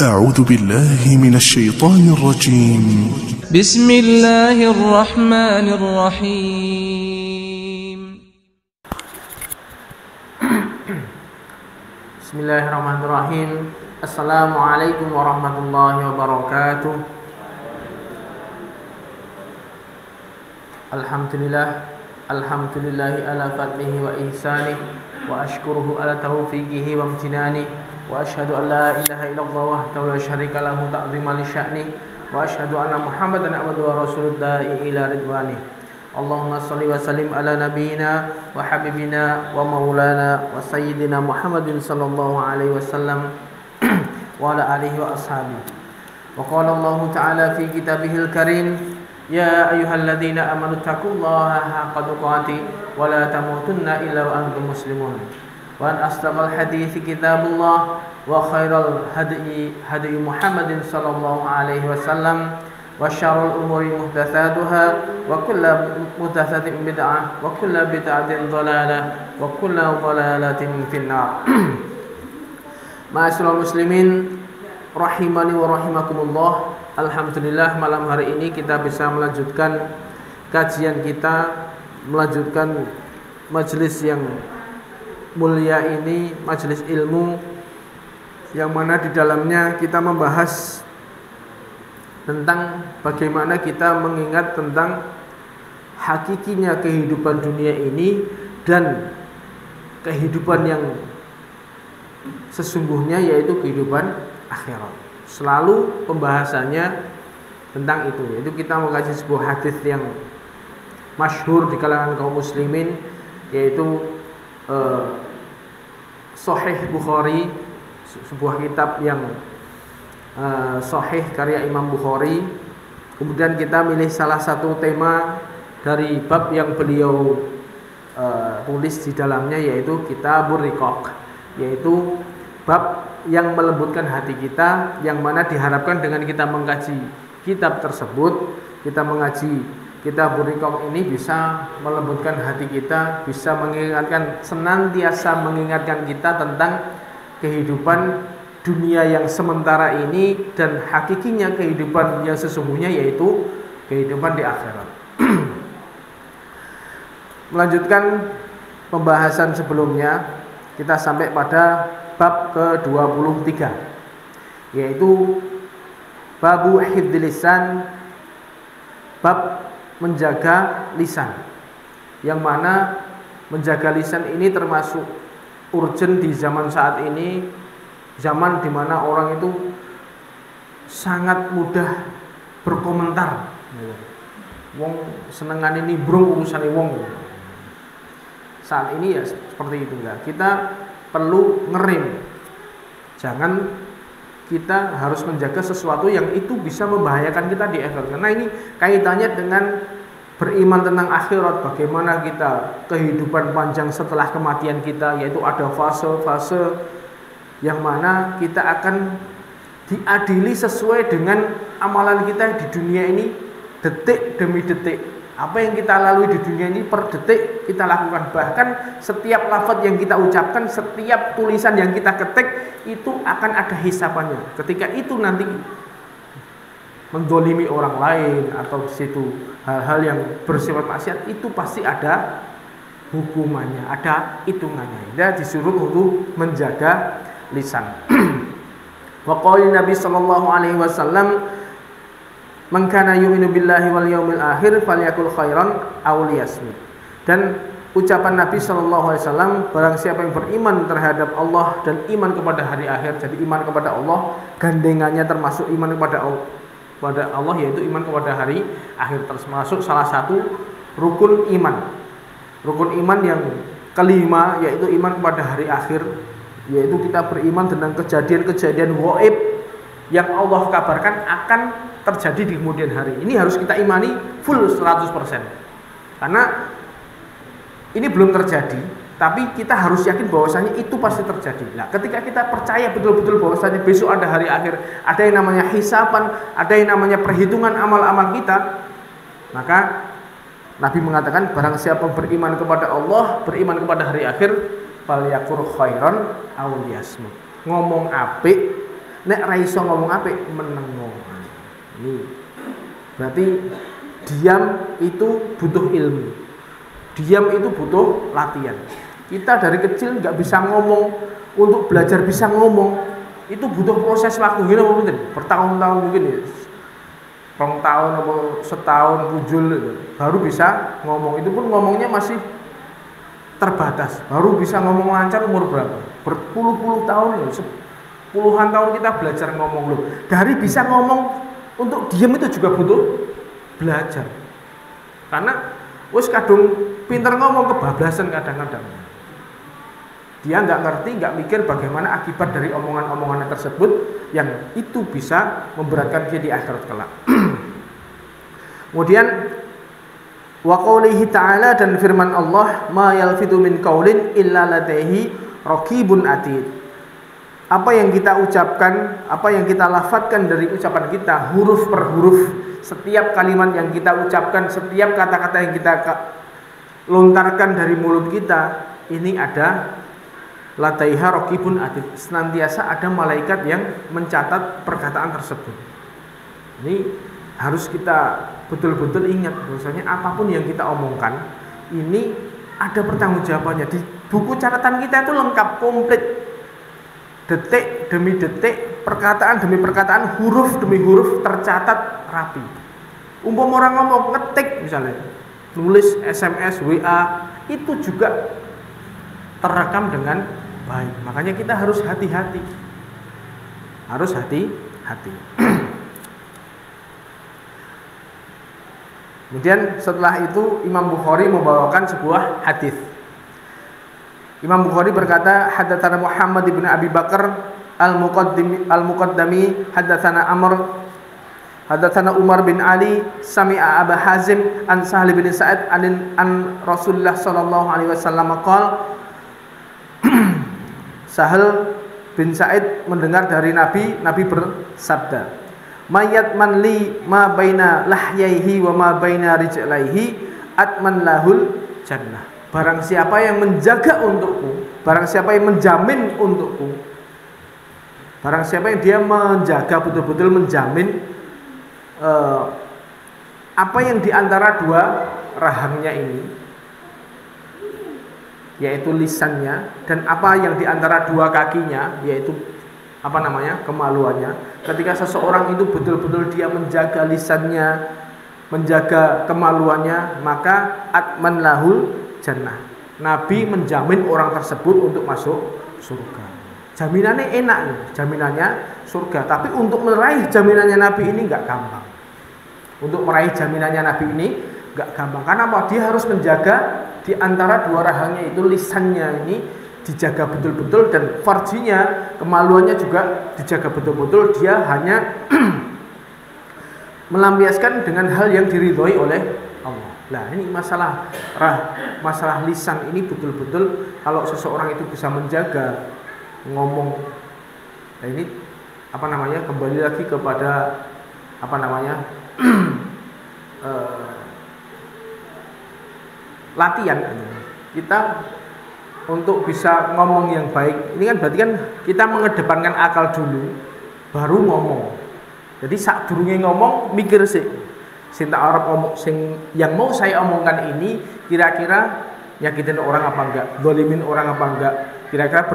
أعوذ بالله من الشيطان الرجيم. بسم الله الرحمن الرحيم. بسم الله الرحمن الرحيم. السلام عليكم ورحمة الله وبركاته. الحمد لله على فضله وإحسانه، وأشكره على توفيقه وامتنانه، وأشهد أن لا إله إلا الله وحده لا شريك له تعظيما لشأنه، وأشهد أن محمدا عبده ورسوله الداعي إلى رضوانه. اللهم صل وسلم على نبينا وحبيبنا ومولانا وسيدنا محمد صلى الله عليه وسلم وعلى آله وأصحابه. وقال الله تعالى في كتابه الكريم: يا أيها الذين آمنوا اتقوا الله حق تقاته ولا تموتن إلا وأنتم مسلمون. وأن أصدق الحديث كتاب الله، وخير الهدي هدي محمد صلى الله عليه وسلم، وشر الأمور محدثاتها، وكل محدثة بدعة، وكل بدعة ضلالة، وكل ضلالة في النار. Ma'asyiral muslimin rahimani wa rahimakumullah. Alhamdulillah, malam hari ini kita bisa melanjutkan kajian kita, melanjutkan majelis yang mulia ini, majelis ilmu yang mana di dalamnya kita membahas tentang bagaimana kita mengingat tentang hakikinya kehidupan dunia ini dan kehidupan yang sesungguhnya, yaitu kehidupan akhirat. Selalu pembahasannya tentang itu, yaitu kita mengkaji sebuah hadis yang masyhur di kalangan kaum muslimin, yaitu Sahih Bukhari, sebuah kitab yang sahih karya Imam Bukhari. Kemudian kita milih salah satu tema dari bab yang beliau tulis di dalamnya, yaitu Kitabur Riqaq, yaitu bab yang melembutkan hati kita, yang mana diharapkan dengan kita mengkaji kitab tersebut, kita mengaji Kitabur Riqaq ini bisa melembutkan hati kita, bisa mengingatkan, senantiasa mengingatkan kita tentang kehidupan dunia yang sementara ini dan hakikinya kehidupan yang sesungguhnya, yaitu kehidupan di akhirat. Melanjutkan pembahasan sebelumnya, kita sampai pada bab ke-23, yaitu babu hifdzil lisan, bab menjaga lisan, yang mana menjaga lisan ini termasuk urgent di zaman saat ini, zaman dimana orang itu sangat mudah berkomentar. Wong senengane nimbrung urusane wong. Saat ini ya seperti itu ya. Kita perlu ngerem. Jangan kita harus menjaga sesuatu yang itu bisa membahayakan kita di akhirat. Karena ini kaitannya dengan beriman tentang akhirat, bagaimana kita kehidupan panjang setelah kematian kita, yaitu ada fase-fase yang mana kita akan diadili sesuai dengan amalan kita di dunia ini, detik demi detik. Apa yang kita lalui di dunia ini per detik kita lakukan. Bahkan setiap lafaz yang kita ucapkan, setiap tulisan yang kita ketik, itu akan ada hisabannya. Ketika itu nanti mendolimi orang lain atau di situ hal-hal yang bersifat maksiat, itu pasti ada hukumannya, ada hitungannya. Dia disuruh untuk menjaga lisan. Wa qala Nabi sallallahu alaihi wasallam, man kana yu'minu billahi wal yaumil akhir falyakul khairan aw liyasmut. Dan ucapan Nabi sallallahu alaihi wasallam, barang siapa yang beriman terhadap Allah dan iman kepada hari akhir. Jadi iman kepada Allah gandengannya termasuk iman kepada Allah, yaitu iman kepada hari akhir, termasuk salah satu rukun iman. Rukun iman yang kelima, yaitu iman kepada hari akhir, yaitu kita beriman tentang kejadian-kejadian gaib yang Allah kabarkan akan terjadi di kemudian hari. Ini harus kita imani full 100%. Karena ini belum terjadi, tapi kita harus yakin bahwasanya itu pasti terjadi. Nah, ketika kita percaya betul-betul bahwasanya besok ada hari akhir, ada yang namanya hisaban, ada yang namanya perhitungan amal-amal kita, maka Nabi mengatakan barang siapa beriman kepada Allah, beriman kepada hari akhir, falyaqul khairan aw liyasmut. Ngomong apik nek ra iso ngomong apik menengo. Ini berarti diam itu butuh ilmu. Diam itu butuh latihan. Kita dari kecil nggak bisa ngomong, untuk belajar bisa ngomong itu butuh proses waktu gini mungkin bertahun-tahun mungkin ya. 2 tahun atau setahun pujul baru bisa ngomong. Itu pun ngomongnya masih terbatas. Baru bisa ngomong lancar umur berapa? Berpuluh-puluh tahun loh. Puluhan tahun kita belajar ngomong loh. Dari bisa ngomong untuk diam itu juga butuh belajar. Karena wis kadung pinter ngomong kebablasan kadang-kadang. Dia nggak ngerti, nggak mikir bagaimana akibat dari omongan-omongan tersebut yang itu bisa memberatkan dia di akhirat kelak. Kemudian wa qoulihi ta'ala, dan firman Allah, ma yalfidu min qaulin illa ladaihi raqibun atid. Apa yang kita ucapkan, apa yang kita lafadzkan dari ucapan kita, huruf per huruf, setiap kalimat yang kita ucapkan, setiap kata-kata yang kita lontarkan dari mulut kita, ini ada ladaiha raqibun atid, senantiasa ada malaikat yang mencatat perkataan tersebut. Ini harus kita betul-betul ingat bahwasanya apapun yang kita omongkan ini ada pertanggungjawabannya. Di buku catatan kita itu lengkap, komplit, detik demi detik, perkataan demi perkataan, huruf demi huruf tercatat rapi. Umpama orang ngomong ngetik misalnya, nulis SMS, WA, itu juga terekam dengan baik. Makanya kita harus hati-hati. Harus hati-hati. Kemudian setelah itu Imam Bukhari membawakan sebuah hadis. Imam Bukhari berkata, haddatsana Muhammad ibn Abi Bakar al-Muqaddami, haddatsana Amr, haddatsana Umar bin Ali, sami'a Aba Hazim an Sahal bin Sa'id an Rasulullah sallallahu alaihi wasallam qala, Sahal bin Sa'id mendengar dari Nabi bersabda, mayat man li ma baina lahyaihi wa ma baina rijlaihi atman lahul jannah. Barang siapa yang menjaga untukku, barang siapa yang menjamin untukku, barang siapa yang dia menjaga, betul-betul menjamin apa yang diantara dua rahangnya ini, yaitu lisannya, dan apa yang diantara dua kakinya, yaitu kemaluannya. Ketika seseorang itu betul-betul dia menjaga lisannya, menjaga kemaluannya, maka atman lahul jannah. Nabi menjamin orang tersebut untuk masuk surga. Jaminannya enak, jaminannya surga. Tapi untuk meraih jaminannya Nabi ini nggak gampang. Untuk meraih jaminannya Nabi ini nggak gampang. Karena apa? Dia harus menjaga di antara dua rahangnya itu, lisannya ini dijaga betul-betul, dan farjinya, kemaluannya juga dijaga betul-betul. Dia hanya melampiaskan dengan hal yang diridhoi oleh Allah. Nah, ini masalah lisan ini betul-betul kalau seseorang itu bisa menjaga ngomong. Nah, ini kembali lagi kepada latihan. Kita untuk bisa ngomong yang baik, ini kan berarti kan kita mengedepankan akal dulu, baru ngomong. Jadi saat durunge ngomong, mikir sih, sing tak arep ngomong, sing yang mau saya omongkan ini kira-kira nyakitin orang apa enggak, zalimin orang apa enggak, kira-kira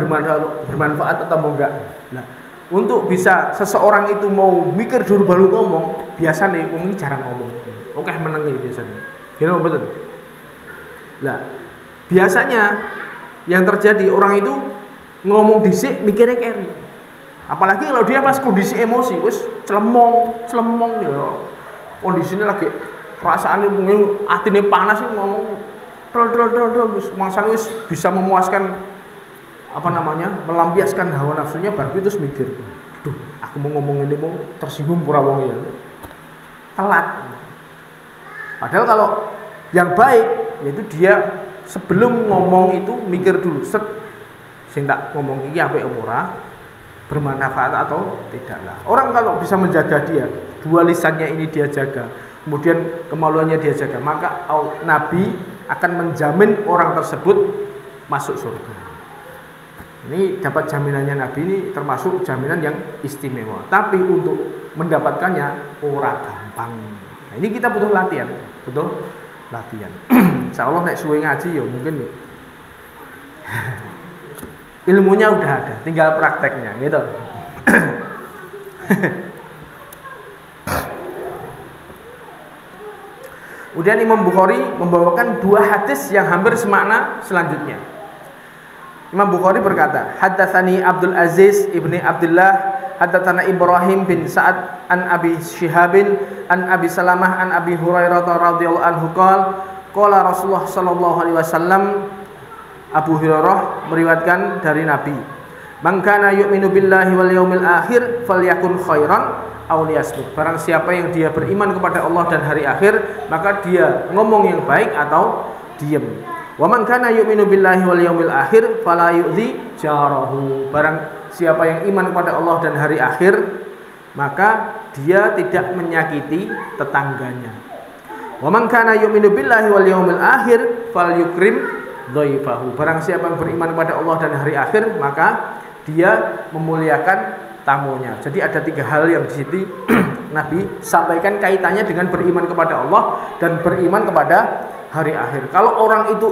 bermanfaat atau enggak. Nah, untuk bisa seseorang itu mau mikir dulu baru ngomong, biasanya wong iki jarang ngomong. Oke, menengi biasanya. Gini betul. Nah, biasanya yang terjadi orang itu ngomong dhisik mikirnya keri. Apalagi kalau dia pas kondisi emosi, wis celemong ya. Kondisinya lagi perasaannya mungkin atine panas ngomong wis maksane wis bisa memuaskan melampiaskan hawa nafsunya, baru terus mikir, duh, aku mau ngomong ini mau tersinggung pura wong ya. Telat. Padahal kalau yang baik yaitu dia sebelum ngomong itu mikir dulu, sing tak ngomong iki apik ora, bermanfaat atau tidaklah. Orang kalau bisa menjaga dia, dua lisannya ini dia jaga, kemudian kemaluannya dia jaga, maka Nabi akan menjamin orang tersebut masuk surga. Ini dapat jaminannya Nabi ini termasuk jaminan yang istimewa. Tapi untuk mendapatkannya ora gampang. Nah, ini kita butuh latihan, Insya Allah nek suwe ngaji ya mungkin ilmunya udah ada, tinggal prakteknya gitu. Kemudian Imam Bukhari membawakan dua hadis yang hampir semakna selanjutnya. Imam Bukhari berkata, haddatsani Abdul Aziz ibni Abdullah, haddatsana Ibrahim bin Sa'ad an Abi Shihabin an Abi Salamah an Abi Hurairah radhiyallahu anhu qala Rasulullah sallallahu alaihi wasallam. Abu Hurairah meriwayatkan dari Nabi, "Man kana yu'minu billahi wal yaumil akhir falyakun khairan aw liyasmut." Barang siapa yang dia beriman kepada Allah dan hari akhir, maka dia ngomong yang baik atau diam. Wa man kana yu'minu billahi wal yaumil akhir fala yu'dhi jarahu. Barang siapa yang iman kepada Allah dan hari akhir, maka dia tidak menyakiti tetangganya. Wa man kana yu'minu billahi wal yaumil akhir falyukrim dhaifahu. Barang siapa yang beriman kepada Allah dan hari akhir, maka dia memuliakan tamunya. Jadi ada tiga hal yang di sini Nabi sampaikan kaitannya dengan beriman kepada Allah dan beriman kepada hari akhir. Kalau orang itu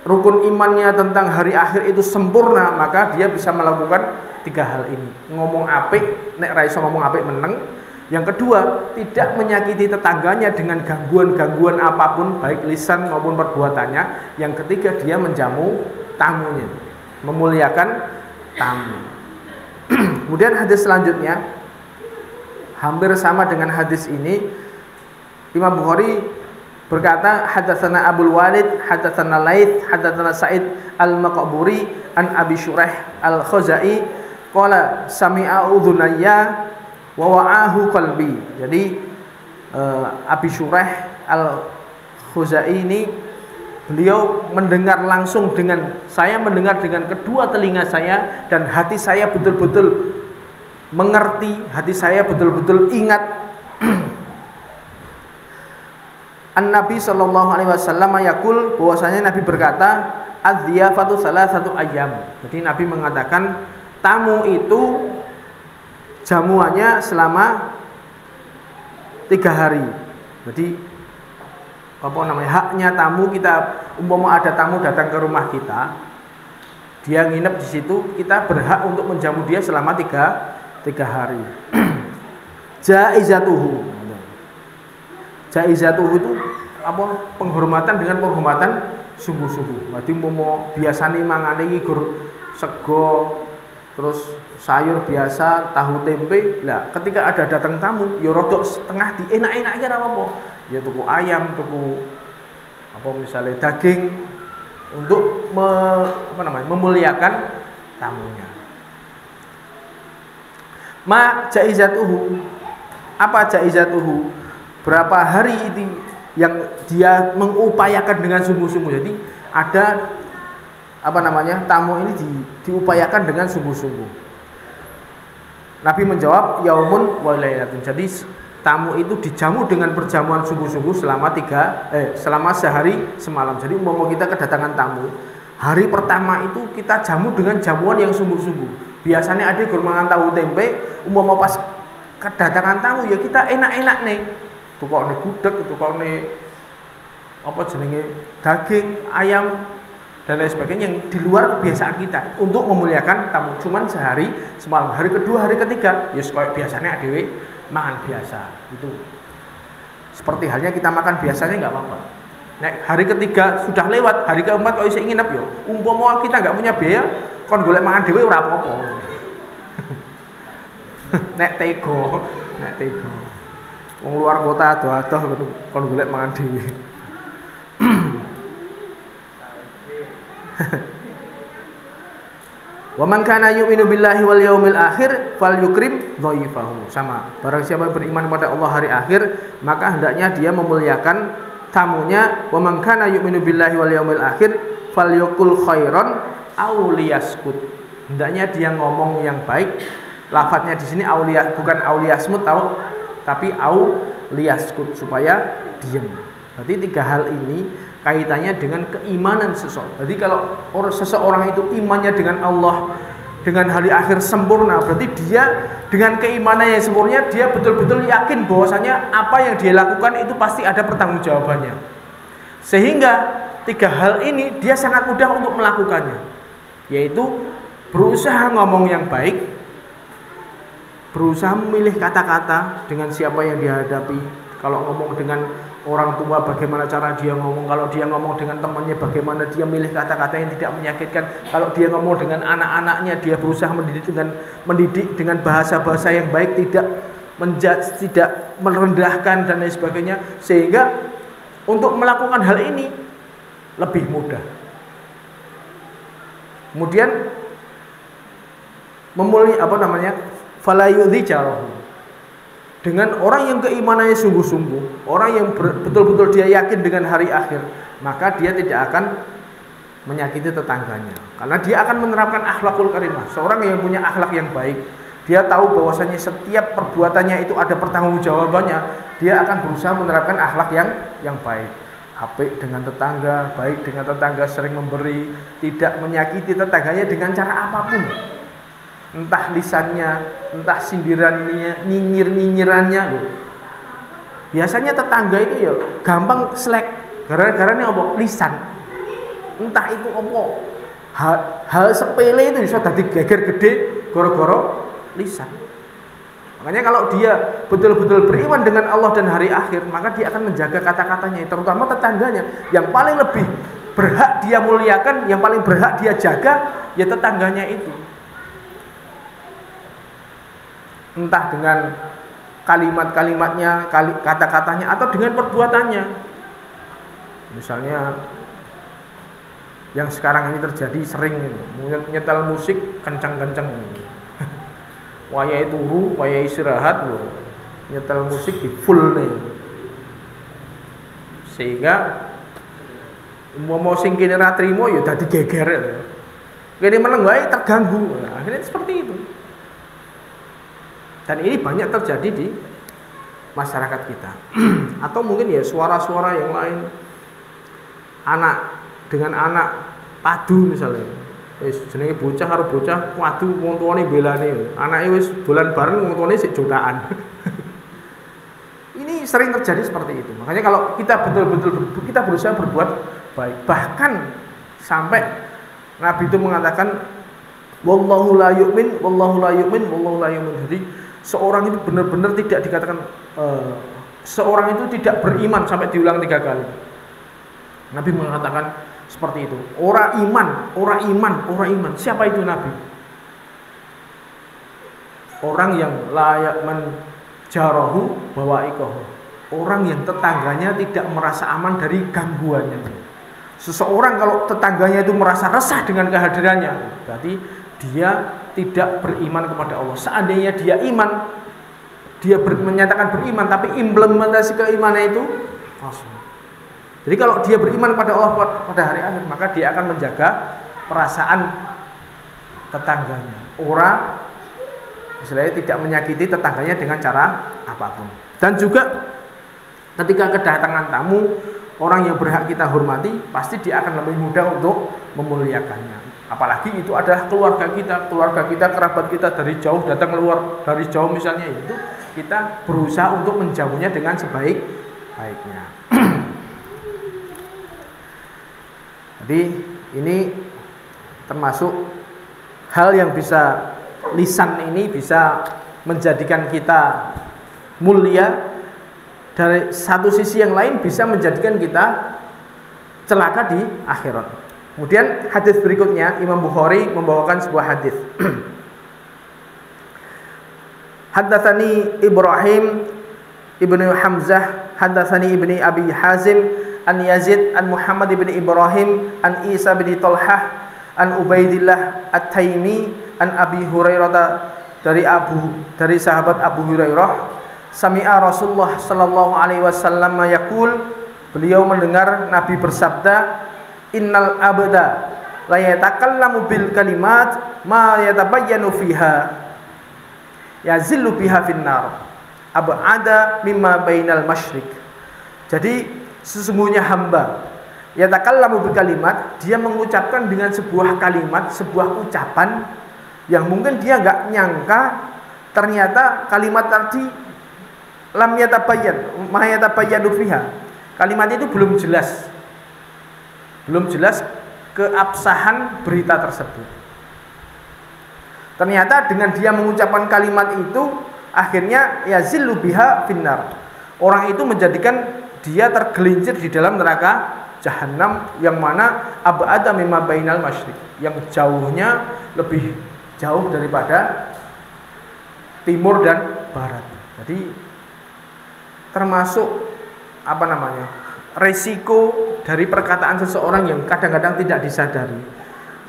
rukun imannya tentang hari akhir itu sempurna, maka dia bisa melakukan tiga hal ini. Ngomong apik, nek ra iso ngomong apik meneng. Yang kedua, tidak menyakiti tetangganya dengan gangguan-gangguan apapun, baik lisan maupun perbuatannya. Yang ketiga, dia menjamu tamunya, memuliakan tamu. Kemudian hadis selanjutnya hampir sama dengan hadis ini. Imam Bukhari berkata, haddatsana Abdul Walid, haddatsana Laits, haddatsana Sa'id al-Maqburi an Abi Shuraih al-Khuzai qala sami'a udhunayya wa wa'ahu qalbi. Jadi Abi Shuraih al-Khuzai ini beliau mendengar langsung mendengar dengan kedua telinga saya dan hati saya betul-betul mengerti, hati saya betul-betul ingat. An-Nabi sallallahu alaihi wasallam yaqul, bahwasanya Nabi berkata, adz-dziyafatu salasatu ayyam. Jadi Nabi mengatakan tamu itu jamuannya selama 3 hari. Jadi haknya tamu, kita umpama ada tamu datang ke rumah kita, dia nginep di situ, kita berhak untuk menjamu dia selama 3 hari. Jaizatuhu itu penghormatan dengan penghormatan sungguh-sungguh. Berarti umpama biasane mangane iki gur sego terus sayur biasa, tahu tempe. Lah, ketika ada datang tamu, ya rodok setengah enak-enak iki ora apa-apa. Ya tuku ayam, tuku misalnya daging untuk memuliakan tamunya. Ma jaizatuhu. Apa jaizatuhu? Berapa hari itu yang dia mengupayakan dengan sungguh-sungguh. Jadi ada tamu ini diupayakan dengan sungguh-sungguh. Nabi menjawab yaumun wa lailatun. Jadi tamu itu dijamu dengan perjamuan sungguh-sungguh selama sehari semalam. Jadi umpama kita kedatangan tamu, hari pertama itu kita jamu dengan jamuan yang sungguh-sungguh. Biasanya ada mangan tahu tempe, umpama pas kedatangan tamu ya kita enak-enak nih. Tukokne gudeg, tukokne daging, ayam dan lain sebagainya yang di luar kebiasaan kita untuk memuliakan tamu. Cuman sehari semalam, hari kedua, hari ketiga ya kayak biasanya adewe makan biasa. Itu seperti halnya kita makan biasanya nggak apa-apa. Nek hari ketiga sudah lewat, hari keempat kalau isih nginep yo, umpama kita nggak punya biaya, kon golek mangan dhewe ora apa-apa. Nek tego. Wong luar kota adoh-adoh kon golek mangan dhewe. Wa man kana yu'minu billahi wal yaumil akhir falyukrim dhaifahu. Sama, barang siapa beriman kepada Allah hari akhir, maka hendaknya dia memuliakan tamunya. Wa man kana yu'minu billahi wal yaumil akhir falyaqul khairan aw liyaskut. Hendaknya dia ngomong yang baik. Lafadznya di sini bukan auliyasmut tapi auliyasmut, supaya diam. Berarti 3 hal ini kaitannya dengan keimanan seseorang. Jadi kalau seseorang itu imannya dengan Allah, dengan hari akhir sempurna, berarti dia dengan keimanan yang sempurna, dia betul-betul yakin bahwasanya apa yang dia lakukan itu pasti ada pertanggungjawabannya. Sehingga 3 hal ini dia sangat mudah untuk melakukannya, yaitu berusaha ngomong yang baik, berusaha memilih kata-kata dengan siapa yang dihadapi. Kalau ngomong dengan orang tua, bagaimana cara dia ngomong. Kalau dia ngomong dengan temannya, bagaimana dia milih kata-kata yang tidak menyakitkan. Kalau dia ngomong dengan anak-anaknya, dia berusaha mendidik dengan bahasa-bahasa yang baik, tidak menjudge, tidak merendahkan dan lain sebagainya. Sehingga untuk melakukan hal ini lebih mudah. Kemudian fala yudhi jarahu. Dengan orang yang keimanannya sungguh-sungguh, orang yang betul-betul dia yakin dengan hari akhir, maka dia tidak akan menyakiti tetangganya, karena dia akan menerapkan akhlakul karimah. Seorang yang punya akhlak yang baik, dia tahu bahwasanya setiap perbuatannya itu ada pertanggungjawabannya. Dia akan berusaha menerapkan akhlak yang baik, apik dengan tetangga, baik dengan tetangga, sering memberi, tidak menyakiti tetangganya dengan cara apapun. Entah lisannya, entah sindirannya, nyinyirannya loh. Biasanya tetangga itu ya gampang selek gara-gara apa? Lisan. Entah itu apa. Hal sepele itu bisa jadi geger gede gara-gara lisan. Makanya kalau dia betul-betul beriman dengan Allah dan hari akhir, maka dia akan menjaga kata-katanya, terutama tetangganya. Yang paling lebih berhak dia muliakan, yang paling berhak dia jaga, ya tetangganya itu. Entah dengan kalimat-kalimatnya, kata-katanya, atau dengan perbuatannya. Misalnya yang sekarang ini terjadi sering nyetel musik kencang-kencang. Wayai turu, wayai istirahat loh. Nyetel musik di full nih. Sehingga mau sing kene ra trimo ya dadi geger. Kene meneng wae terganggu. Nah, akhirnya seperti itu. Dan ini banyak terjadi di masyarakat kita. Atau mungkin ya suara-suara yang lain, anak dengan anak padu misalnya. Wis jenenge bocah karo bocah padu, wong tuane belane. Anake wis dolan bareng, wong tuane sik jotaan. Ini sering terjadi seperti itu. Makanya kalau kita betul-betul kita berusaha berbuat baik, bahkan sampai Nabi itu mengatakan wallahu la yu'min, wallahu la yu'min, wallahu la yu'min. Jadi seorang itu benar-benar tidak dikatakan seorang itu tidak beriman sampai diulang 3 kali. Nabi mengatakan seperti itu. Ora iman. Siapa itu Nabi? Orang yang layak menjarahu bawaikahu. Orang yang tetangganya tidak merasa aman dari gangguannya. Seseorang kalau tetangganya itu merasa resah dengan kehadirannya, berarti dia tidak beriman kepada Allah. Seandainya dia iman, dia menyatakan beriman, tapi implementasi keimanan itu kosong. Jadi kalau dia beriman kepada Allah pada hari akhir, maka dia akan menjaga perasaan tetangganya. Orang misalnya tidak menyakiti tetangganya dengan cara apapun. Dan juga ketika kedatangan tamu, orang yang berhak kita hormati, pasti dia akan lebih mudah untuk memuliakannya. Apalagi itu adalah keluarga kita, kerabat kita dari jauh datang keluar dari jauh misalnya, itu kita berusaha untuk menjauhnya dengan sebaik-baiknya. Jadi ini termasuk hal yang bisa, lisan ini bisa menjadikan kita mulia, dari satu sisi yang lain bisa menjadikan kita celaka di akhirat. Kemudian hadis berikutnya, Imam Bukhari membawakan sebuah hadis. Haddatsani Ibrahim ibnu Hamzah, haddatsani ibni Abi Hazim, an Yazid, an Muhammad ibni Ibrahim, an Isa bin Talhah, an Ubaidillah At-Taimi, an Abi Hurairah, dari sahabat Abu Hurairah, sami'a Rasulullah sallallahu alaihi wasallam yaqul, beliau mendengar Nabi bersabda, innal abda la yatakallamu bil kalimat ma yatabayyanu fiha yazillu biha finnar ab'ada mimma bainal masyriq. Jadi sesungguhnya hamba Yatakallamu bi kalimat, dia mengucapkan dengan sebuah kalimat, sebuah ucapan yang mungkin dia enggak nyangka ternyata kalimat tadi lam yatabayyan, ma yatabayyanu fiha. Kalimat itu belum jelas. Belum jelas keabsahan berita tersebut. Ternyata dengan dia mengucapkan kalimat itu akhirnya yazillu biha finnar. Orang itu menjadikan dia tergelincir di dalam neraka Jahannam yang mana ab'ada mimma bainal masyriq, yang jauhnya lebih jauh daripada timur dan barat. Jadi termasuk resiko dari perkataan seseorang yang kadang-kadang tidak disadari.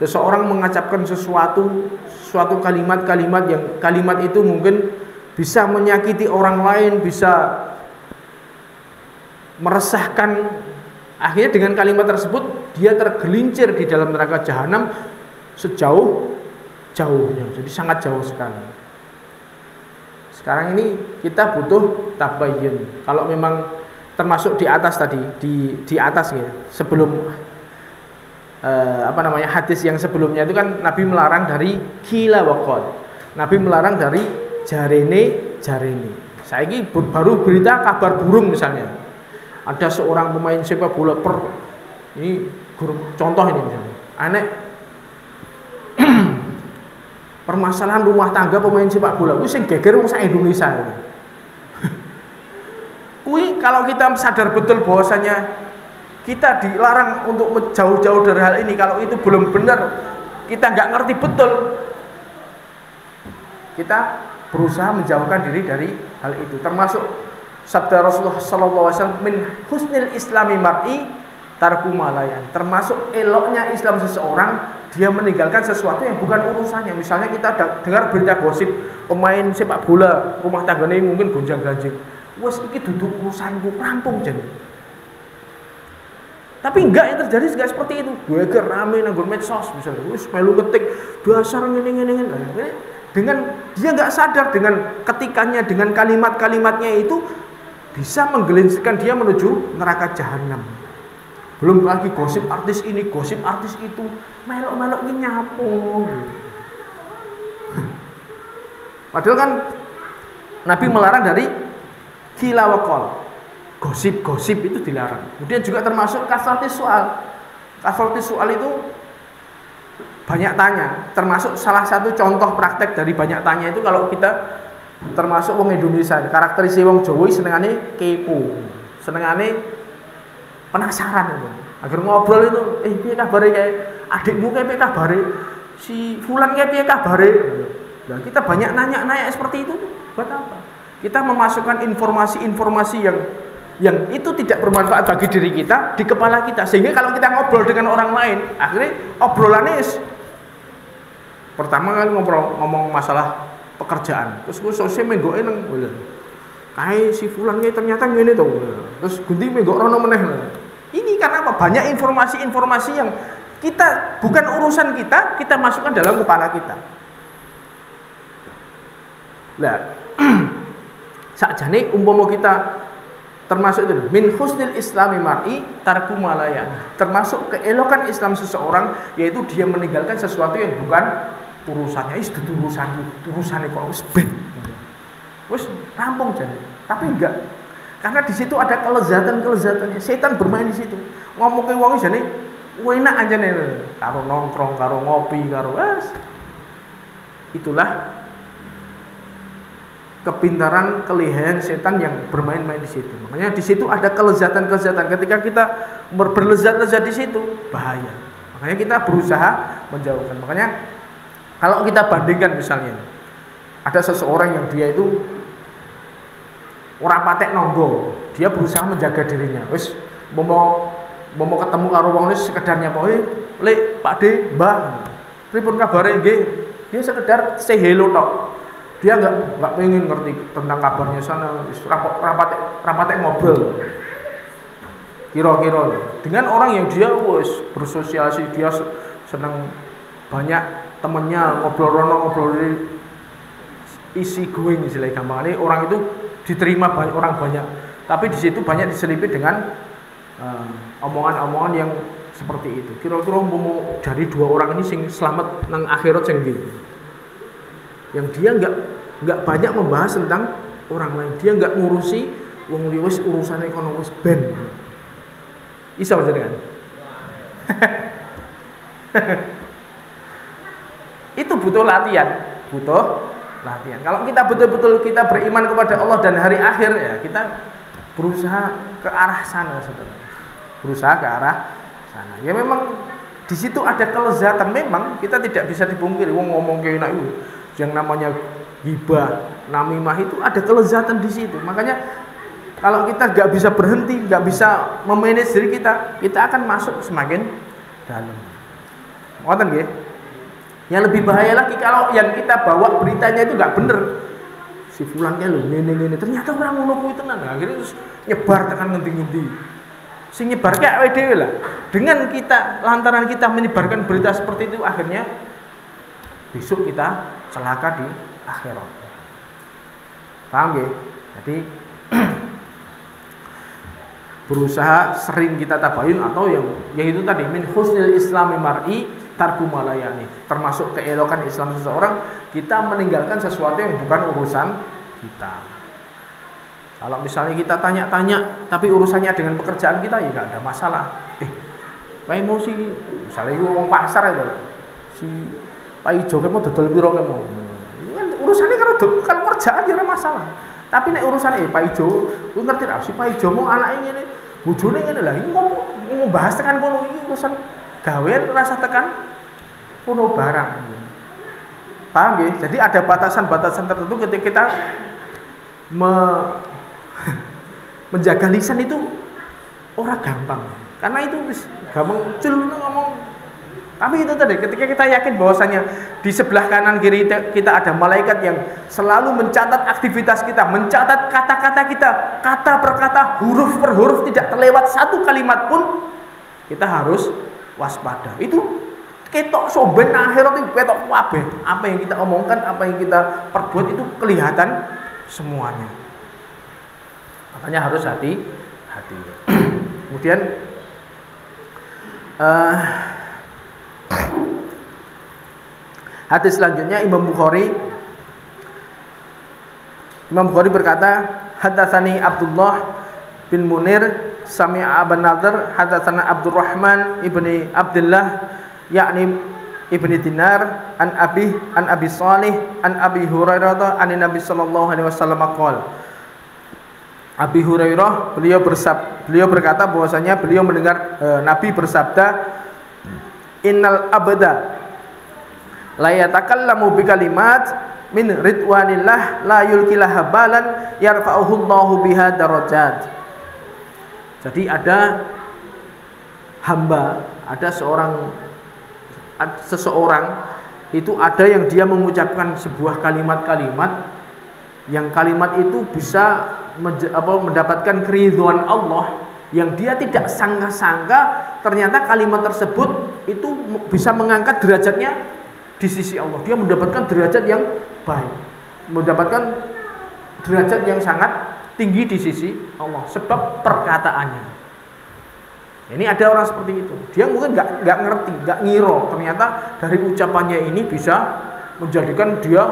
Seseorang mengucapkan suatu kalimat-kalimat yang kalimat itu mungkin bisa menyakiti orang lain, bisa meresahkan. Akhirnya dengan kalimat tersebut dia tergelincir di dalam neraka Jahanam sejauh-jauhnya. Jadi sangat jauh sekali. Sekarang ini kita butuh tabayyun. Kalau memang termasuk di atas tadi, di atas ya, sebelum hadis yang sebelumnya itu kan Nabi melarang dari kila wa qal. Nabi melarang dari jarene. Saya ini baru berita kabar burung misalnya. Ada seorang pemain sepak bola ini contoh ini misalnya. Aneh permasalahan rumah tangga pemain sepak bola kuwi sing geger wong sak Indonesia. Kuwi kalau kita sadar betul bahwasanya kita dilarang untuk jauh-jauh dari hal ini, kalau itu belum benar, kita nggak ngerti betul, kita berusaha menjauhkan diri dari hal itu. Termasuk sabda Rasulullah SAW, min husnil islami mar'i tarku malayan. Termasuk eloknya Islam seseorang, dia meninggalkan sesuatu yang bukan urusannya. Misalnya kita dengar berita gosip pemain sepak bola rumah tangganya mungkin gonjang-ganjing, wes iki duduk urusanku, rampung jen. Tapi enggak, yang terjadi enggak seperti itu. Gue rame nanggur medsos misalnya, wes melu ngetik dasar ngene. Dengan dia enggak sadar, dengan ketikannya, dengan kalimat-kalimatnya itu bisa menggelincirkan dia menuju neraka Jahanam. Belum lagi gosip artis ini, gosip artis itu, melok-melok ini nyapu. Padahal kan Nabi melarang dari kila wa qal. Gosip-gosip itu dilarang. Kemudian juga termasuk kasratis soal. Kasratis soal itu banyak tanya. Termasuk salah satu contoh praktek dari banyak tanya itu kalau kita termasuk wong Indonesia, karakteristik wong Jawa senengane kepo, senengane penasaran itu. Agar ngobrol itu, piye kabare kae adikmu kae piye kabare, si fulan kae piye kabare. Nah, kita banyak nanya seperti itu buat apa? Kita memasukkan informasi-informasi yang itu tidak bermanfaat bagi diri kita di kepala kita, sehingga kalau kita ngobrol dengan orang lain, akhirnya obrolannya pertama kali ngomong masalah pekerjaan, terus gue sosial menggoke nang kae si fulan kae ternyata ngene to, terus ganti menggok rono meneh. Ini karena apa? Banyak informasi-informasi yang kita bukan urusan kita masukkan dalam kepala kita. Lah sakjane umpama kita termasuk itu min husnil islami mar'i tarku malaya, termasuk keelokan Islam seseorang yaitu dia meninggalkan sesuatu yang bukan urusannya. Itu urusane kok wis ben. Wis rampung jane. Tapi enggak. Karena di situ ada kelezatan-kelezatannya. Setan bermain di situ. Ngomong ke wong jane enak anjane karo nongkrong, karo ngopi, karo itulah kepintaran, kelihayan setan yang bermain-main di situ. Makanya di situ ada kelezatan-kelezatan. Ketika kita berlezat-lezat di situ, bahaya. Makanya kita berusaha menjauhkan. Makanya kalau kita bandingkan misalnya, ada seseorang yang dia itu ora patek nonggo, dia berusaha menjaga dirinya. Wis mau ketemu karo wong wis sekedar nyapa, "Lek, Pak De, Mbah, pripun kabare nggih?" Dia sekedar say hello tok. Dia enggak pengen ngerti tentang kabarnya sana, wis rapatek ngobrol. Kira-kira dengan orang yang dia wis bersosialisasi, dia senang banyak temennya, ngobrol rono, ngobrol isi going istilahnya gampang. Orang itu diterima banyak orang banyak, tapi di situ banyak diselipit dengan omongan-omongan yang seperti itu. Kira-kira mau dari dua orang ini sing selamat nang akhirat sing ndi? Yang dia nggak banyak membahas tentang orang lain. Dia nggak ngurusi wong liya wis urusan ekonomis ben. Isa panjenengan. Itu butuh latihan. Kalau kita betul-betul kita beriman kepada Allah dan hari akhir, ya kita berusaha ke arah sana, saudara. Berusaha ke arah sana. Ya memang di situ ada kelezatan. Memang kita tidak bisa dipungkiri. Wong ngomong kayak enak itu, yang namanya ghibah, namimah itu ada kelezatan di situ. Makanya kalau kita nggak bisa berhenti, nggak bisa memanage diri kita akan masuk semakin dalam. Ngoten nggih? Yang lebih bahaya lagi kalau yang kita bawa beritanya itu nggak bener. Si fulannya lho ini ternyata orang ngono kuwi tenan. Akhirnya terus nyebar tekan ngendi-ngendi. Sing nyebar kayak awake dhewe lah. Dengan kita lantaran kita menyebarkan berita seperti itu, akhirnya besok kita celaka di akhirat. Paham nggih? Jadi berusaha sering kita tabayun, atau yang itu tadi min husnil islami mar'i tarku malayani, termasuk keelokan Islam seseorang kita meninggalkan sesuatu yang bukan urusan kita. Kalau misalnya kita tanya-tanya tapi urusannya dengan pekerjaan kita, ya nggak ada masalah. Pak emosi, misalnya itu orang pasar itu, si Pak Ijo kamu dodol piro kamu, urusannya kalau kerjaan ya masalah. Tapi nek urusannya Pak Ijo, lu ngerti lah si Pak Ijo mau anaknya ini, bujune ini lah, ini mau bahas tekan kono ini urusan gawean rasa tekan kuno barang. Paham ya? Jadi ada batasan-batasan tertentu ketika kita menjaga lisan itu orang gampang. Karena itu gampang cul ngomong. Tapi itu tadi, ketika kita yakin bahwasanya di sebelah kanan kiri kita ada malaikat yang selalu mencatat aktivitas kita, mencatat kata-kata kita, kata per kata, huruf per huruf, tidak terlewat satu kalimat pun, kita harus waspada. Itu ketok soben akhirat itu ketok kabeh. Apa yang kita omongkan, apa yang kita perbuat itu kelihatan semuanya. Makanya harus hati-hati. Kemudian hadis selanjutnya Imam Bukhari berkata, hadatsani Abdullah bin Munir sami'a Aban Nadhr hadatsana Abdurrahman ibni Abdullah yakni ibni Dinar an Abi Salih an Abi Hurairah an Nabi sallallahu alaihi wasallam qol. Abi Hurairah beliau berkata bahwasanya beliau mendengar Nabi bersabda, innal abda la yatakallamu bi kalimat min ridwanillah la yulkilaha balan yarfa'uhu Allahu biha darajat. Jadi ada hamba, ada seseorang itu ada yang dia mengucapkan sebuah kalimat-kalimat yang kalimat itu bisa mendapatkan keridhaan Allah, yang dia tidak sangka-sangka ternyata kalimat tersebut itu bisa mengangkat derajatnya di sisi Allah. Dia mendapatkan derajat yang baik, mendapatkan derajat yang sangat tinggi di sisi Allah sebab perkataannya. Ini ada orang seperti itu. Dia mungkin nggak ngerti, nggak ngiro. Ternyata dari ucapannya ini bisa menjadikan dia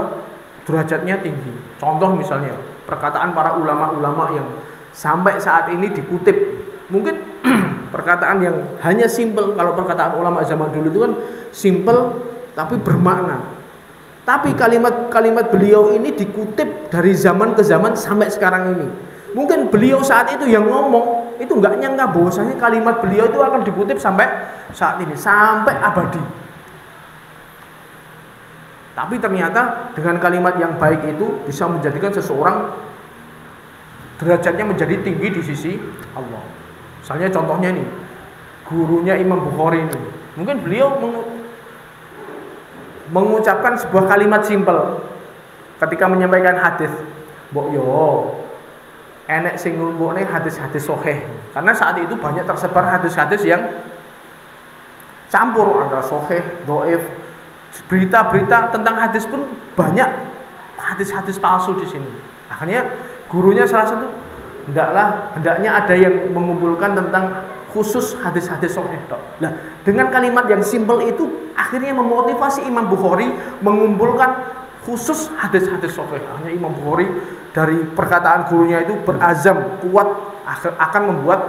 derajatnya tinggi. Contoh misalnya perkataan para ulama-ulama yang sampai saat ini dikutip. Mungkin perkataan yang hanya simpel. Kalau perkataan ulama zaman dulu itu kan simpel tapi bermakna. Tapi kalimat-kalimat beliau ini dikutip dari zaman ke zaman sampai sekarang ini. Mungkin beliau saat itu yang ngomong itu nggak nyangka bahwasanya kalimat beliau itu akan dikutip sampai saat ini, sampai abadi. Tapi ternyata dengan kalimat yang baik itu bisa menjadikan seseorang derajatnya menjadi tinggi di sisi Allah. Misalnya contohnya nih, gurunya Imam Bukhari ini, mungkin beliau mengucapkan sebuah kalimat simpel ketika menyampaikan hadis. Mbok yo enek sing nglumpukne hadis-hadis sahih. Karena saat itu banyak tersebar hadis-hadis yang campur antara sahih, dhaif. Berita-berita tentang hadis pun banyak hadis-hadis palsu di sini. Akhirnya gurunya salah satu hendaknya ada yang mengumpulkan tentang khusus hadis-hadis sahih tok. Nah, dengan kalimat yang simpel itu akhirnya memotivasi Imam Bukhari mengumpulkan khusus hadis-hadis sahih. Hanya Imam Bukhari dari perkataan gurunya itu berazam kuat akan membuat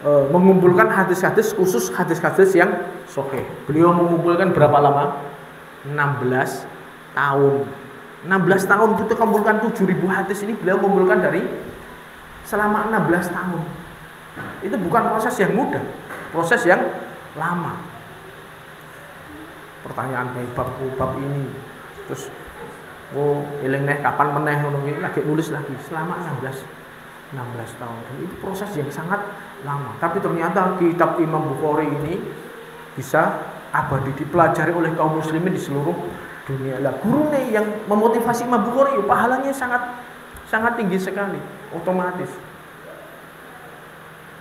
mengumpulkan hadis-hadis khusus hadis-hadis yang sahih. Beliau mengumpulkan berapa lama? 16 tahun. 16 tahun itu kumpulkan 7.000 hadis ini beliau mengumpulkan dari selama 16 tahun. Itu bukan proses yang mudah, proses yang lama. Pertanyaan kayak bab ini, terus eling neh kapan meneh ngono iki lagi nulis lagi selama 16 tahun. Dan itu proses yang sangat lama. Tapi ternyata kitab Imam Bukhari ini bisa abadi dipelajari oleh kaum muslimin di seluruh dunia. Lah gurune yang memotivasi Imam Bukhari pahalanya sangat tinggi sekali, otomatis.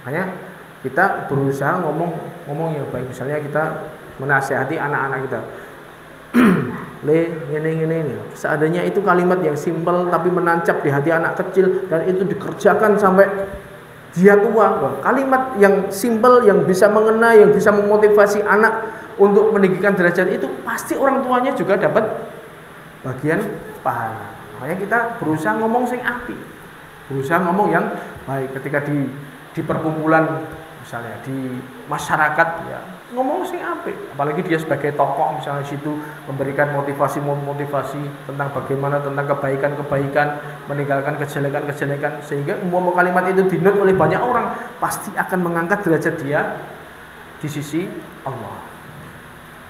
Makanya kita berusaha ngomong yang baik. Misalnya kita menasihati anak-anak kita. Ini. Seadanya itu kalimat yang simpel tapi menancap di hati anak kecil dan itu dikerjakan sampai dia tua. Kalimat yang simpel yang bisa mengena, yang bisa memotivasi anak untuk meninggikan derajat itu pasti orang tuanya juga dapat bagian pahala. Makanya kita berusaha ngomong sing apik. Berusaha ngomong yang baik ketika di perkumpulan misalnya di masyarakat ya ngomong sing apik, apalagi dia sebagai tokoh misalnya situ memberikan motivasi tentang bagaimana tentang kebaikan, meninggalkan kejelekan sehingga umum kalimat itu dinut oleh banyak orang pasti akan mengangkat derajat dia di sisi Allah.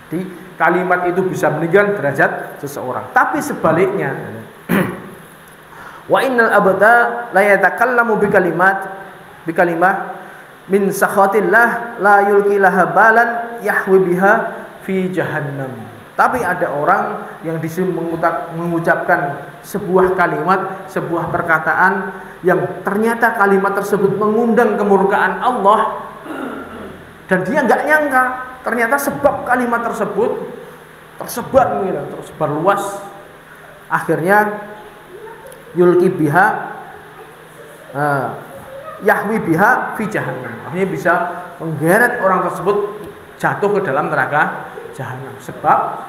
Jadi kalimat itu bisa meninggikan derajat seseorang. Tapi sebaliknya wa innal abda la yatakallamu bi kalimah min sakhatillah la yulqi laha balan yahwi biha fi jahannam. Tapi ada orang yang disuruh mengucapkan sebuah kalimat, sebuah perkataan yang ternyata kalimat tersebut mengundang kemurkaan Allah dan dia nggak nyangka ternyata sebab kalimat tersebut tersebar luas, akhirnya yulqi biha yahwi biha fi jahannam. Akhirnya bisa menggeret orang tersebut jatuh ke dalam neraka jahanam sebab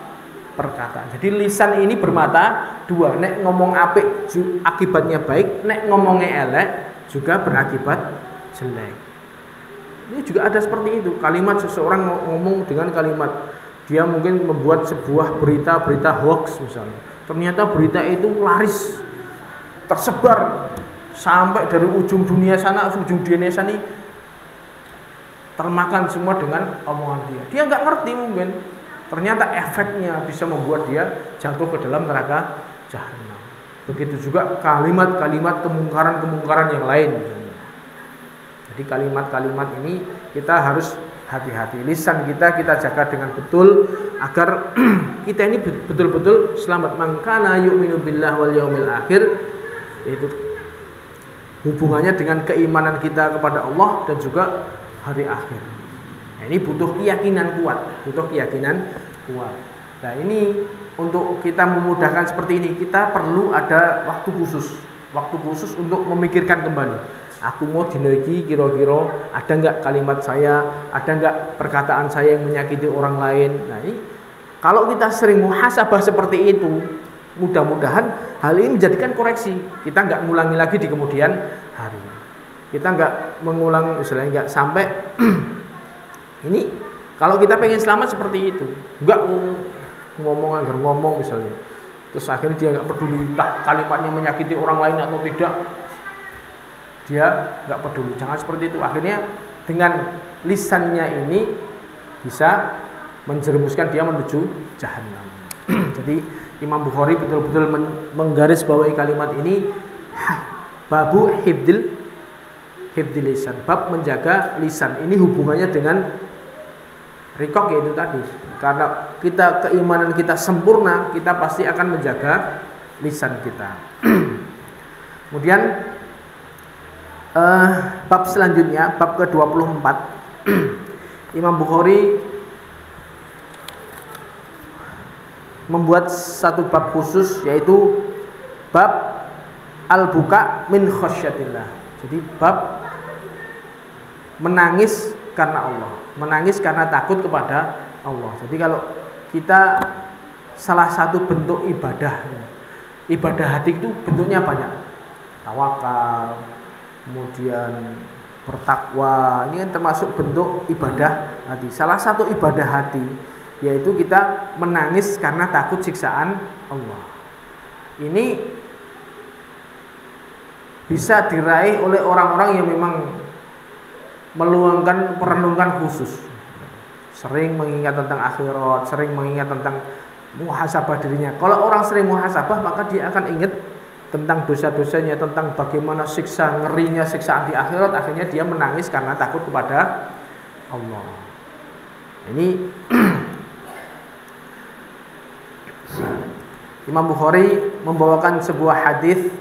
perkataan. Jadi lisan ini bermata dua. Nek ngomong apik akibatnya baik, nek ngomongnya elek juga berakibat jelek. Ini juga ada seperti itu. Kalimat seseorang ngomong dengan kalimat dia mungkin membuat sebuah berita hoax misalnya. Ternyata berita itu laris tersebar sampai dari ujung dunia sana, ujung dunia sana termakan semua dengan omongan dia. Dia nggak ngerti mungkin. Ternyata efeknya bisa membuat dia jatuh ke dalam neraka jahanam. Begitu juga kalimat-kalimat kemungkaran yang lain. Jadi kalimat-kalimat ini kita harus hati-hati. Lisan kita jaga dengan betul agar kita ini betul-betul selamat. Man kana yu'minu billahi wal yaumil akhir, itu hubungannya dengan keimanan kita kepada Allah dan juga hari akhir. Nah, ini butuh keyakinan kuat. Nah, ini untuk kita memudahkan seperti ini, kita perlu ada waktu khusus untuk memikirkan kembali. Aku mau dino iki kira-kira ada enggak kalimat saya, ada enggak perkataan saya yang menyakiti orang lain. Nah, ini kalau kita sering muhasabah seperti itu, mudah-mudahan hal ini menjadikan koreksi. Kita nggak ngulangi lagi di kemudian hari. Kita nggak mengulang, misalnya nggak sampai ini. Kalau kita pengen selamat seperti itu, nggak ngomong misalnya, terus akhirnya dia nggak peduli kalimatnya menyakiti orang lain atau tidak, dia nggak peduli. Jangan seperti itu. Akhirnya dengan lisannya ini bisa menjerumuskan dia menuju jahanam. Jadi Imam Bukhari betul-betul menggarisbawahi kalimat ini, babu hifdil lisan, bab menjaga lisan. Ini hubungannya dengan rikok, yaitu tadi. Karena keimanan kita sempurna, kita pasti akan menjaga lisan kita. Kemudian bab selanjutnya, bab ke-24. Imam Bukhari membuat satu bab khusus, yaitu bab al-buka min khasyatillah. Jadi bab menangis karena Allah, menangis karena takut kepada Allah. Jadi kalau kita salah satu bentuk ibadah hati itu bentuknya banyak. Tawakal, kemudian bertakwa, ini kan termasuk bentuk ibadah hati. Salah satu ibadah hati yaitu kita menangis karena takut siksaan Allah. Ini bisa diraih oleh orang-orang yang memang meluangkan perenungan khusus, sering mengingat tentang akhirat, sering mengingat tentang muhasabah dirinya. Kalau orang sering muhasabah, maka dia akan ingat tentang dosa-dosanya, tentang bagaimana ngerinya siksaan di akhirat. Akhirnya dia menangis karena takut kepada Allah. Ini Imam Bukhari membawakan sebuah hadis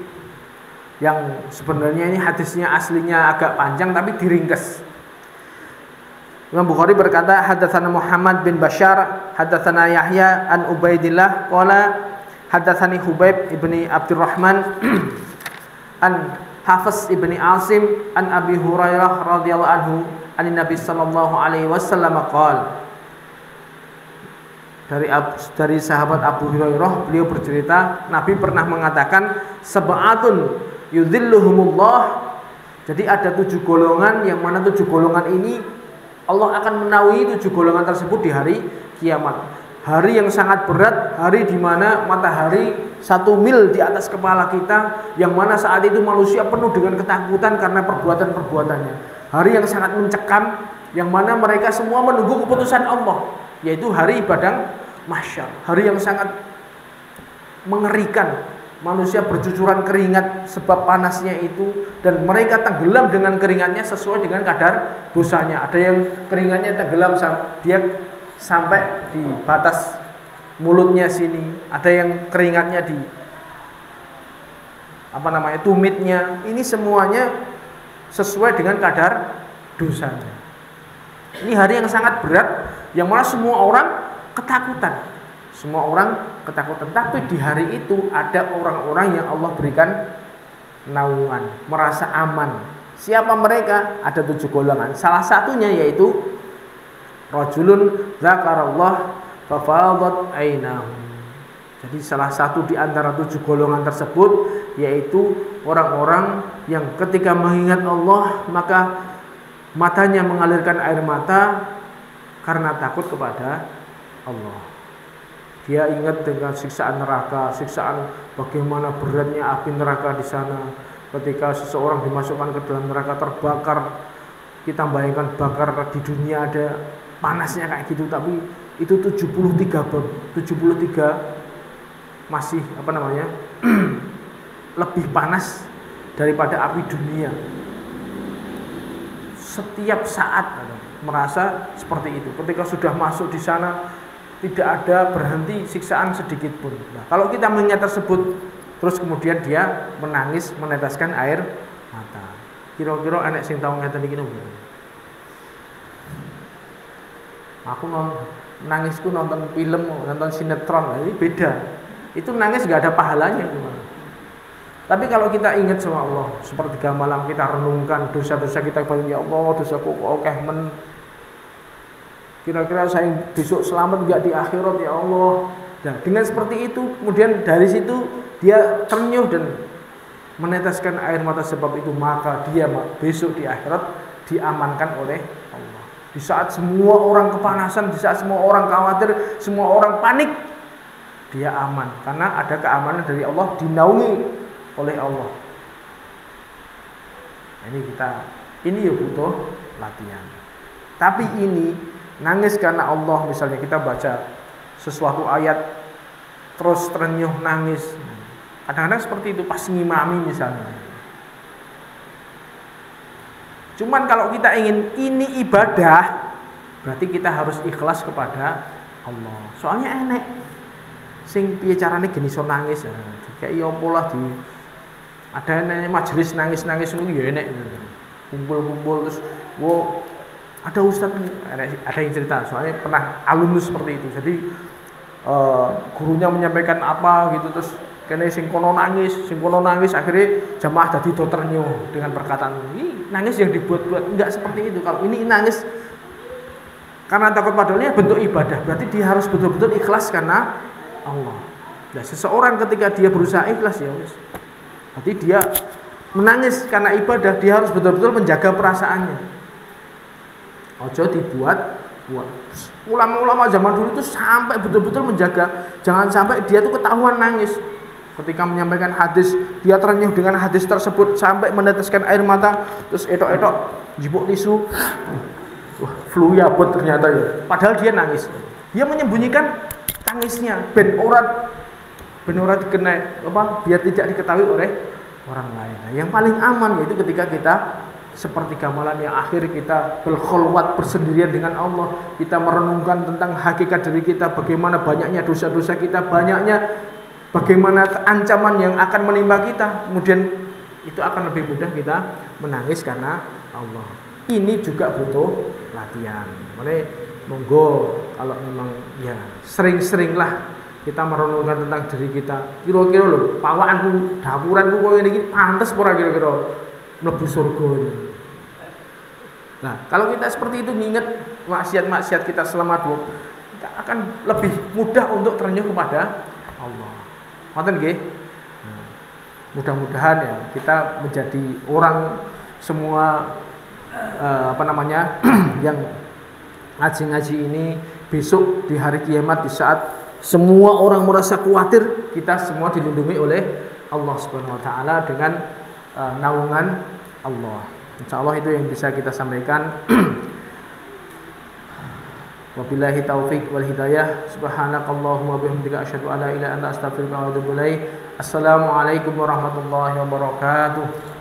yang sebenarnya ini hadisnya aslinya agak panjang tapi diringkas. Imam Bukhari berkata, hadatsana Muhammad bin Bashar, hadatsana Yahya an Ubaidillah qala hadatsani Hubaib ibni Abdurrahman an Hafiz ibni Asim an Abi Hurairah radhiyallahu anhu an Nabi sallallahu alaihi wasallam qala. Dari sahabat Abu Hurairah, beliau bercerita, Nabi pernah mengatakan, sab'atun yudhilluhumullah. Jadi ada 7 golongan, yang mana 7 golongan ini Allah akan menaungi 7 golongan tersebut di hari kiamat. Hari yang sangat berat, hari di mana matahari 1 mil di atas kepala kita, yang mana saat itu manusia penuh dengan ketakutan karena perbuatan-perbuatannya. Hari yang sangat mencekam, yang mana mereka semua menunggu keputusan Allah, yaitu hari padang mahsyar. Hari yang sangat mengerikan, manusia bercucuran keringat sebab panasnya itu, dan mereka tenggelam dengan keringatnya sesuai dengan kadar dosanya. Ada yang keringatnya tenggelam dia sampai di batas mulutnya sini, ada yang keringatnya di tumitnya. Ini semuanya sesuai dengan kadar dosanya. Ini hari yang sangat berat, yang mana semua orang ketakutan. Semua orang ketakutan. Tapi di hari itu ada orang-orang yang Allah berikan naungan, merasa aman. Siapa mereka? Ada 7 golongan. Salah satunya yaitu rajulun dzakarallah fafadat ainahu. Jadi salah satu di antara 7 golongan tersebut yaitu orang-orang yang ketika mengingat Allah maka matanya mengalirkan air mata karena takut kepada Allah. Dia ingat dengan siksaan neraka, siksaan bagaimana beratnya api neraka di sana. Ketika seseorang dimasukkan ke dalam neraka terbakar, kita bayangkan bakar di dunia ada panasnya kayak gitu, tapi itu 73 masih lebih panas daripada api dunia. Setiap saat merasa seperti itu. Ketika sudah masuk di sana tidak ada berhenti siksaan sedikit pun. Nah, kalau kita mengingat tersebut terus kemudian dia menangis meneteskan air mata. Kira-kira anak sing tau ngeten iki nopo? Aku nangisku nonton film, nonton sinetron, ini beda. Itu nangis gak ada pahalanya. Tapi kalau kita ingat sama Allah, sepertiga malam kita renungkan dosa-dosa kita, ya Allah, dosaku kok akeh men. Kira-kira saya besok selamat enggak di akhirat ya Allah. Nah, dengan seperti itu, kemudian dari situ dia ternyuh dan meneteskan air mata sebab itu, maka dia besok di akhirat diamankan oleh Allah. Di saat semua orang kepanasan, di saat semua orang khawatir, semua orang panik, dia aman karena ada keamanan dari Allah, dinaungi oleh Allah. Ini ya butuh latihan. Tapi ini nangis karena Allah, misalnya kita baca sesuatu ayat terus terenyuh nangis. Kadang-kadang seperti itu pas ngimami misalnya. Cuman kalau kita ingin ini ibadah, berarti kita harus ikhlas kepada Allah. Soalnya enek sing piye carane geni iso nangis. Kayak ya pola di ada majelis nangis-nangis ngono ya enek. Kumpul-kumpul terus ada ustaz, ada yang cerita, soalnya pernah alumnus seperti itu. Jadi gurunya menyampaikan apa gitu, terus Kene sing kono nangis, akhirnya jamaah jadi do ternyuh dengan perkataan ini nangis yang dibuat-buat. Enggak seperti itu. Kalau ini nangis karena takut pada Allah bentuk ibadah, berarti dia harus betul-betul ikhlas karena Allah. Nah, seseorang ketika dia berusaha ikhlas ya wis. Berarti dia menangis karena ibadah, dia harus betul-betul menjaga perasaannya. Ojo dibuat. Ulama-ulama zaman dulu itu sampai betul-betul menjaga, jangan sampai dia tuh ketahuan nangis. Ketika menyampaikan hadis, dia terenyuh dengan hadis tersebut sampai meneteskan air mata, terus etok-etok jipuk tisu. Wah, flu ya buat ternyata ya. Padahal dia nangis. Dia menyembunyikan tangisnya ben ora dikenai apa biar tidak diketahui oleh orang lain. Nah, yang paling aman yaitu ketika kita seperti gamelan yang akhir kita berkhulwat bersendirian dengan Allah, kita merenungkan tentang hakikat diri kita, bagaimana banyaknya dosa-dosa kita, bagaimana ancaman yang akan menimpa kita, kemudian itu akan lebih mudah kita menangis karena Allah. Ini juga butuh latihan. Makanya monggo kalau memang ya sering-seringlah kita merenungkan tentang diri kita. Kira-kira lho, pawakanku, dapuranku koyo ngene iki pantes ora kira-kira mlebu surga. Nah, kalau kita seperti itu nginget maksiat-maksiat kita selama kita akan lebih mudah untuk terenyuh kepada Allah. Ngoten nggih? Mudah-mudahan ya kita menjadi orang semua yang ngaji-ngaji ini besok di hari kiamat, di saat semua orang merasa khawatir, kita semua dilindungi oleh Allah Subhanahu wa taala dengan naungan Allah. Insyaallah itu yang bisa kita sampaikan. Wabillahi taufik wal hidayah. Subhanakallahumma bihamdika asyhadu an la ilaha illa anta astaghfiruka wa atubu ilaik. Assalamualaikum warahmatullahi wabarakatuh.